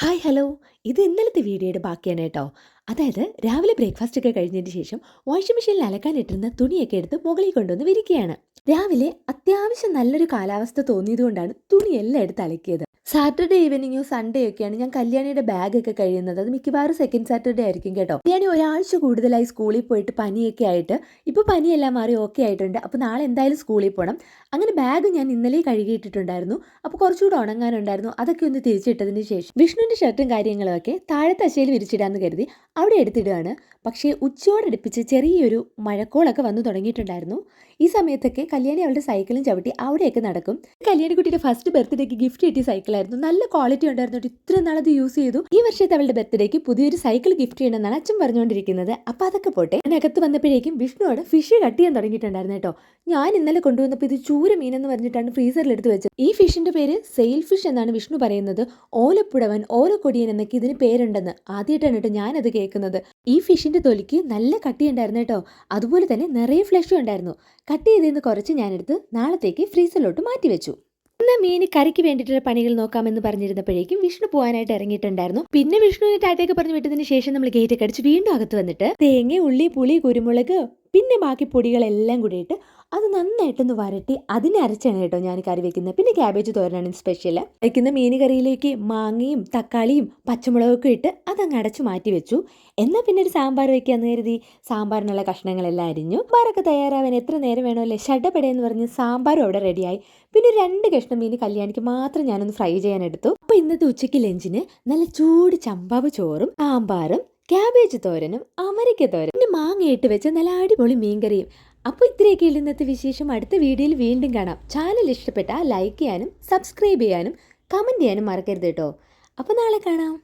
Hi hello. ഇത് ഇന്നലത്തെ വീഡിയോയുടെ ബാക്കിയാണ് കേട്ടോ. അതായത് രാവിലെ ബ്രേക്ക്ഫാസ്റ്റ് ഒക്കെ കഴിഞ്ഞതിന് ശേഷം വാഷിംഗ് മെഷീനിൽ അലക്കാനിട്ടിരുന്ന തുണിയൊക്കെ എടുത്ത് മുകളിൽ കൊണ്ടുവന്ന് വിരിക്കുകയാണ്. രാവിലെ അത്യാവശ്യം നല്ലൊരു കാലാവസ്ഥ തോന്നിയതുകൊണ്ടാണ് തുണിയെല്ലാം എടുത്ത് അലക്കിയത്. സാറ്റർഡേ ഈവനിങ്ങോ സൺഡേ ഒക്കെയാണ് ഞാൻ കല്യാണിയുടെ ബാഗൊക്കെ കഴിയുന്നത്. അത് മിക്കവാറും സെക്കൻഡ് സാറ്റർഡേ ആയിരിക്കും കേട്ടോ. കല്യാണി ഒരാഴ്ച കൂടുതലായി സ്കൂളിൽ പോയിട്ട് പനിയൊക്കെ ആയിട്ട് ഇപ്പോൾ പനിയെല്ലാം മാറി ഓക്കെ ആയിട്ടുണ്ട്. അപ്പോൾ നാളെ എന്തായാലും സ്കൂളിൽ പോകണം. അങ്ങനെ ബാഗ് ഞാൻ ഇന്നലെ കഴുകിയിട്ടിട്ടുണ്ടായിരുന്നു. അപ്പോൾ കുറച്ചുകൂടെ ഉണങ്ങാനുണ്ടായിരുന്നു. അതൊക്കെ ഒന്ന് തിരിച്ചിട്ടതിന് ശേഷം വിഷ്ണുവിൻ്റെ ഷർട്ടും കാര്യങ്ങളും ഒക്കെ താഴെ തശയിൽ വിരിച്ചിടാമെന്ന് കരുതി അവിടെ എടുത്തിടുകയാണ്. പക്ഷേ ഉച്ചയോടടുപ്പിച്ച് ചെറിയൊരു മഴക്കോളൊക്കെ വന്നു തുടങ്ങിയിട്ടുണ്ടായിരുന്നു. ഈ സമയത്തൊക്കെ കല്യാണി അവളുടെ സൈക്കിളും ചവിട്ടി അവിടെയൊക്കെ നടക്കും. കല്യാണിക്കുട്ടിയുടെ ഫസ്റ്റ് ബർത്ത്ഡേക്ക് ഗിഫ്റ്റ് കിട്ടിയ സൈക്കിളായിരുന്നു. നല്ല ക്വാളിറ്റി ഉണ്ടായിരുന്നു. ഇത്ര നാളത് യൂസ് ചെയ്തു. ഈ വർഷത്തെ അവളുടെ ബർത്ത്ഡേക്ക് പുതിയൊരു സൈക്കിൾ ഗിഫ്റ്റ് ചെയ്യണമെന്നാണ് അച്ഛൻ പറഞ്ഞുകൊണ്ടിരിക്കുന്നത്. അപ്പോൾ അതൊക്കെ പോട്ടെ. അതിനകത്ത് വന്നപ്പോഴേക്കും വിഷ്ണുവോട് ഫിഷ് കട്ട് ചെയ്യാൻ തുടങ്ങിയിട്ടുണ്ടായിരുന്നു കേട്ടോ. ഞാൻ ഇന്നലെ കൊണ്ടുവന്നപ്പോൾ ഇത് ചൂര മീനെന്ന് പറഞ്ഞിട്ടാണ് ഫ്രീസറിൽ എടുത്ത് വെച്ചത്. ഈ ഫിഷിന്റെ പേര് സെയിൽ ഫിഷ് എന്നാണ് വിഷ്ണു പറയുന്നത്. ഓലപ്പുടവൻ ഓലക്കൊടിയൻ എന്നൊക്കെ ഇതിന് പേരുണ്ടെന്ന് ആദ്യമായിട്ടാണ് കേട്ടോ ഞാനത് കേൾക്കുന്നത്. ഈ ഫിഷിന്റെ തൊലിക്ക് നല്ല കട്ടിയുണ്ടായിരുന്നു കേട്ടോ. അതുപോലെ തന്നെ നിറയെ ഫ്ലഷും ഉണ്ടായിരുന്നു. കട്ട് ചെയ്തതിന് കുറച്ച് ഞാനെടുത്ത് നാളത്തേക്ക് ഫ്രീസറിലോട്ട് മാറ്റി വെച്ചു. എന്നാൽ മീന് കറിക്ക് വേണ്ടിയിട്ടുള്ള പണികൾ നോക്കാമെന്ന് പറഞ്ഞിരുന്നപ്പോഴേക്കും വിഷ്ണു പോകാനായിട്ട് ഇറങ്ങിയിട്ടുണ്ടായിരുന്നു. പിന്നെ വിഷ്ണുവിനെ ടാറ്റയൊക്കെ പറഞ്ഞു വിട്ടതിന് ശേഷം നമ്മൾ ഗേറ്റൊക്കെ അടിച്ച് വീണ്ടും അകത്ത് വന്നിട്ട് തേങ്ങ, ഉള്ളി, പുളി, കുരുമുളക് പിന്നെ ബാക്കി പൊടികളെല്ലാം കൂടി ഇട്ട് അത് നന്നായിട്ടൊന്ന് വരട്ടി അതിനെ അരച്ചാണ് കേട്ടോ ഞാൻ കറി വെക്കുന്നത്. പിന്നെ ക്യാബേജ് തോരനാണ് സ്പെഷ്യൽ. വയ്ക്കുന്ന മീൻ കറിയിലേക്ക് മാങ്ങയും തക്കാളിയും പച്ചമുളകൊക്കെ ഇട്ട് അതങ്ങ് അടച്ചു മാറ്റി വെച്ചു. എന്നാൽ പിന്നെ ഒരു സാമ്പാർ വെക്കാന്ന് കരുതി സാമ്പാറിനുള്ള കഷ്ണങ്ങളെല്ലാം അരിഞ്ഞു. സാമ്പാറൊക്കെ തയ്യാറാവാൻ എത്ര നേരം വേണമല്ലേ, ഷഡപടയെന്ന് പറഞ്ഞ് സാമ്പാറും അവിടെ റെഡിയായി. പിന്നെ 2 കഷ്ണം മീൻ കല്യാണിക്ക് മാത്രം ഞാനൊന്ന് ഫ്രൈ ചെയ്യാൻ എടുത്തു. അപ്പോൾ ഇന്നത്തെ ഉച്ചയ്ക്ക് ലഞ്ചിന് നല്ല ചൂട് ചമ്പാവ് ചോറും സാമ്പാറും ക്യാബേജ് തോരനും അമരിക്ക തോരനും പിന്നെ മാങ്ങയിട്ട് വെച്ച നല്ല അടിപൊളി മീൻകറിയും. അപ്പോൾ ഇത്രയൊക്കെയുള്ള ഇന്നത്തെ വിശേഷം. അടുത്ത വീഡിയോയിൽ വീണ്ടും കാണാം. ചാനൽ ഇഷ്ടപ്പെട്ടാൽ ലൈക്ക് ചെയ്യാനും സബ്സ്ക്രൈബ് ചെയ്യാനും കമൻറ്റ് ചെയ്യാനും മറക്കരുത് കേട്ടോ. അപ്പോൾ നാളെ കാണാം.